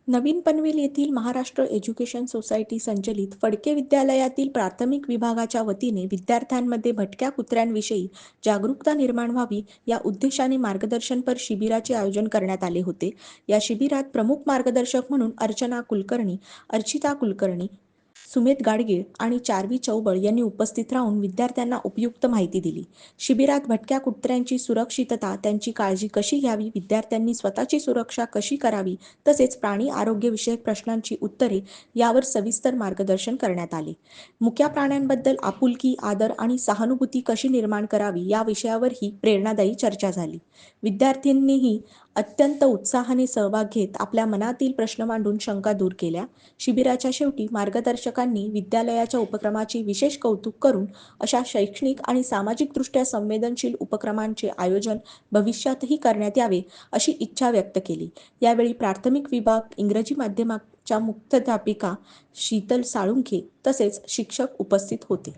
नवीन पनवेल येथील Maharashtra education society संचलित फडके विद्यालयातील प्राथमिक विभागाच्या वतीने विद्यार्थ्यांमध्ये भटक्या कुत्र्यांविषयी जागरूकता निर्माण व्हावी या उद्देशाने मार्गदर्शनपर शिबिराचे आयोजन करण्यात आले होते। या शिबिरात प्रमुख मार्गदर्शक म्हणून अर्चना कुलकर्णी, अर्चिता कुलकर्णी, सुमेध गाडगीळ आणि चार्वी चौबळ यांनी उपस्थित राहून विद्यार्थ्यांना उपयुक्त माहिती दिली। शिबिरात भटक्या कुत्र्यांची सुरक्षितता, त्यांची काळजी कशी घ्यावी, विद्यार्थ्यांनी स्वतःची सुरक्षा कशी करावी तसेच प्राणी आरोग्य विषयक प्रश्नांची उत्तरे यावर सविस्तर मार्गदर्शन करण्यात आले। मुक्या प्राण्यांबद्दल आपुलकी, आदर आणि सहानुभूती कशी निर्माण करावी या विषयावरही प्रेरणादायी चर्चा झाली। विद्यार्थ्यांनीही अत्यंत उत्साहाने सहभाग घेत आपल्या मनातील प्रश्न मांडून शंका दूर केल्या। शिबिराच्या शेवटी मार्गदर्शकांनी विद्यालयाच्या उपक्रमाचे विशेष कौतुक करून अशा शैक्षणिक आणि सामाजिकदृष्ट्या संवेदनशील उपक्रमांचे आयोजन भविष्यातही करण्यात यावे अशी इच्छा व्यक्त केली। यावेळी प्राथमिक विभाग इंग्रजी माध्यमाच्या मुख्याध्यापिका शीतल साळुंखे तसेच शिक्षक उपस्थित होते।